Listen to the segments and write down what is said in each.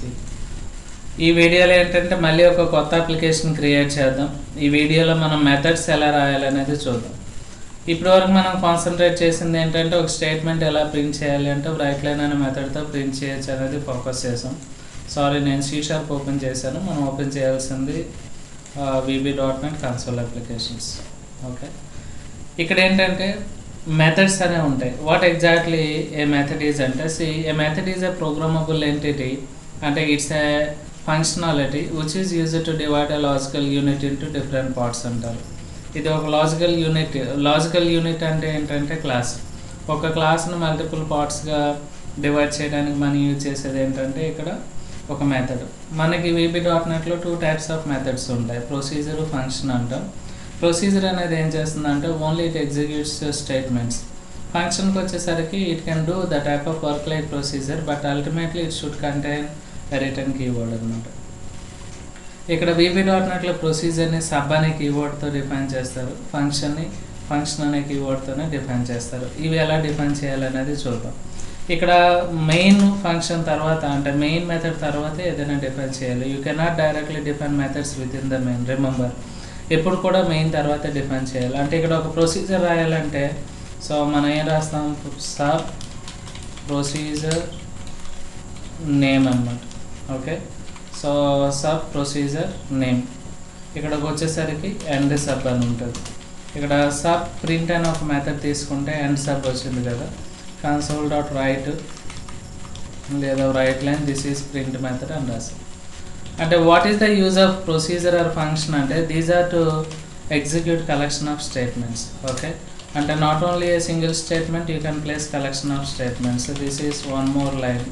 కి. ఈ వీడియోలో ఏంటంటే మళ్ళీ ఒక కొత్త అప్లికేషన్ క్రియేట్ చేద్దాం. ఈ వీడియోలో మనం మెథడ్స్ ఎలా రాయాలనేది చూద్దాం. ఇప్పటివరకు మనం కాన్సన్ట్రేట్ చేసింది ఏంటంటే ఒక స్టేట్మెంట్ ఎలా ప్రింట్ చేయాలి అంటే రైట్ లైన్ అనే మెథడ్తో ప్రింట్ చేయొచ్చు అనేది ఫోకస్ చేసాం. సారీ, నేను C# ఓపెన్ చేశాను. మనం ఓపెన్ చేయాల్సింది VB.NET కన్సోల్ అప్లికేషన్స్. ఓకే, ఇక్కడ ఏంటంటే మెథడ్స్ అనేవి ఉంటాయి. What exactly a method is అంటే a method is a programmable entity, అంటే it's a functionality which is used to divide a logical unit into different parts అంటారు. ఇది ఒక లాజికల్ యూనిట్. లాజికల్ యూనిట్ అంటే ఏంటంటే క్లాస్. ఒక క్లాస్ను మల్టిపుల్ పార్ట్స్గా divide చేయడానికి మనం యూజ్ చేసేది ఏంటంటే ఇక్కడ ఒక మెథడ్. మనకి VB.NETలో 2 టైప్స్ ఆఫ్ మెథడ్స్ ఉంటాయి, ప్రొసీజర్, ఫంక్షన్ అంటాం. ప్రొసీజర్ అనేది ఏం చేస్తుందంటే ఓన్లీ ఇట్ ఎగ్జిక్యూట్స్ స్టేట్మెంట్స్. ఫంక్షన్కి వచ్చేసరికి it can do the type of work like procedure, but ultimately it should contain return keyword అనమాట. ఇక్కడ VB.NETలో ప్రొసీజర్ని సబ్ అనే కీవర్డ్తో డిఫైన్ చేస్తారు, ఫంక్షన్ని ఫంక్షన్ అనే కీవర్డ్తోనే డిఫైన్ చేస్తారు. ఇవి ఎలా డిఫైన్ చేయాలనేది చూద్దాం. ఇక్కడ మెయిన్ ఫంక్షన్ తర్వాత అంటే మెయిన్ మెథడ్ తర్వాత ఏదైనా డిఫైన్ చేయాలి. You cannot directly define methods with in the main. Remember, ఎప్పుడు కూడా మెయిన్ తర్వాత డిఫైన్ చేయాలి. అంటే ఇక్కడ ఒక ప్రొసీజర్ రాయాలంటే సో మనం ఏం రాస్తాం, సబ్ ప్రొసీజర్ నేమ్ అన్నమాట. Okay, so sub procedure name. ఇక్కడికి వచ్చేసరికి ఎండ్ సబ్ అని ఉంటుంది. ఇక్కడ సబ్ ప్రింట్ అని ఒక మెథడ్ తీసుకుంటే ఎండ్ సబ్ వచ్చింది కదా, console.write లేదా write line this is print method అని రాసి. అంటే what is the use of procedure or function అంటే these are to execute collection of statements. Okay, అంటే not only a single statement, you can place collection of statements. This is one more line.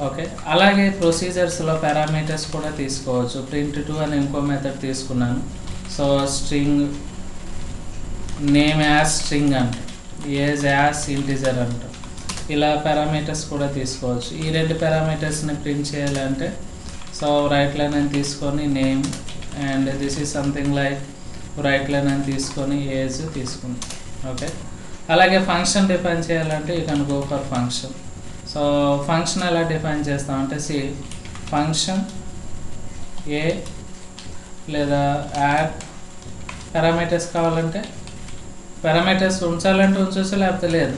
Okay, అలాగే ప్రొసీజర్స్లో parameters కూడా తీసుకోవచ్చు. print2 అని ఇంకో method తీసుకున్నాను. So string name as string అంటే age as integer అంటాం. ఇలా పారామీటర్స్ కూడా తీసుకోవచ్చు. ఈ 2 పారామీటర్స్ని ప్రింట్ చేయాలంటే సో రైట్ లైన్ అని తీసుకొని name and this is something like right line అని తీసుకొని ఏజ్ తీసుకుంది. ఓకే, అలాగే ఫంక్షన్ డిఫైన్ చేయాలంటే you can go for function. So function ఎలా డిఫైన్ చేస్తామంటే ఫంక్షన్ ఏ లేదా యాడ్. పారామీటర్స్ కావాలంటే పారామీటర్స్ ఉంచాలంటే ఉంచవచ్చు, లేకపోతే లేదు.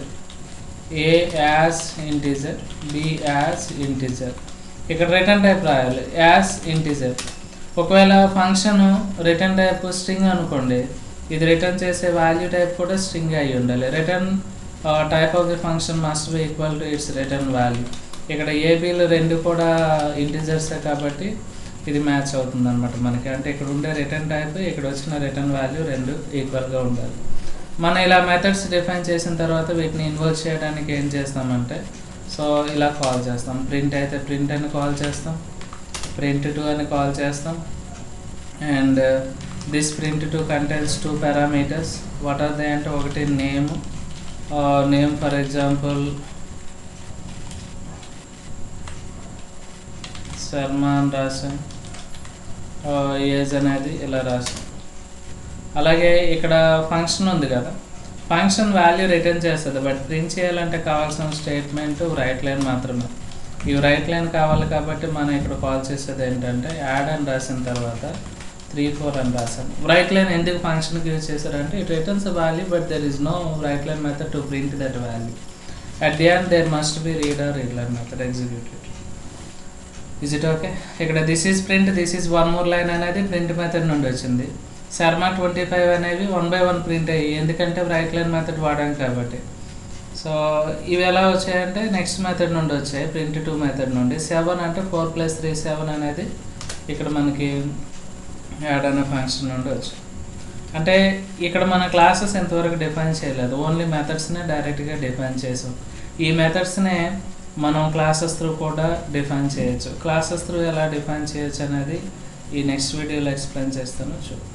ఏ as integer, be as integer. ఇక్కడ రిటర్న్ టైప్ రాయాలి యాజ్ ఇంటిజర్. ఒకవేళ ఫంక్షన్ రిటర్న్ టైప్ స్ట్రింగ్ అనుకోండి, ఇది రిటర్న్ చేసే వాల్యూ టైప్ కూడా స్ట్రింగ్ అయి ఉండాలి. Return type of the function must be equal to it's return value. ఇక్కడ ఏబీలు 2 కూడా ఇంటిజర్సే కాబట్టి ఇది మ్యాచ్ అవుతుంది అనమాట మనకి. అంటే ఇక్కడ ఉండే రిటర్న్ టైప్, ఇక్కడ వచ్చిన రిటర్న్ వాల్యూ 2 ఈక్వల్గా ఉండాలి. మనం ఇలా మెథడ్స్ డిఫైన్ చేసిన తర్వాత వీటిని ఇన్వోల్వ్ చేయడానికి ఏం చేస్తామంటే సో ఇలా కాల్ చేస్తాం. ప్రింట్ అయితే ప్రింట్ అని కాల్ చేస్తాం, print2 అని కాల్ చేస్తాం. And this print2 contains 2 parameters. What are they అంటే ఒకటి నేమ్ ఫర్ ఎగ్జాంపుల్ శర్మ అని రాసాం, ఏజ్ అనేది ఇలా రాసాం. అలాగే ఇక్కడ ఫంక్షన్ ఉంది కదా, ఫంక్షన్ వాల్యూ రిటర్న్ చేస్తుంది, బట్ ప్రింట్ చేయాలంటే కావాల్సిన స్టేట్మెంట్ రైట్ లైన్ మాత్రమే. ఈ రైట్ లైన్ కావాలి కాబట్టి మనం ఇక్కడ కాల్ చేసేది ఏంటంటే యాడ్ అని రాసిన తర్వాత 3-4 అని రాసాం. రైట్ లైన్ ఎందుకు ఫంక్షన్కి యూజ్ చేశారంటే it returns value, but there is no write line method to print that value. At the end there must be read or read line method executed. Is it okay? ఇక్కడ this is print, this is one more line అనేది print method నుండి వచ్చింది. శర్మ 25 అనేవి 1/1 print అయ్యి, ఎందుకంటే right line method వాడాం కాబట్టి. So ఇవి ఎలా వచ్చాయంటే నెక్స్ట్ మెథడ్ నుండి వచ్చాయి, print2 మెథడ్ నుండి. 7 అంటే 4 + 3 7 అనేది ఇక్కడ మనకి యాడ్ అనే ఫంక్షన్ నుండి వచ్చాయి. అంటే ఇక్కడ మన క్లాసెస్ ఎంతవరకు డిఫైన్ చేయలేదు, ఓన్లీ మెథడ్స్నే డైరెక్ట్గా డిఫైన్ చేసాం. ఈ మెథడ్స్నే మనం క్లాసెస్ త్రూ కూడా డిఫైన్ చేయొచ్చు. క్లాసెస్ త్రూ ఎలా డిఫైన్ చేయొచ్చు అనేది ఈ నెక్స్ట్ వీడియోలో ఎక్స్ప్లెయిన్ చేస్తాను. చూడండి.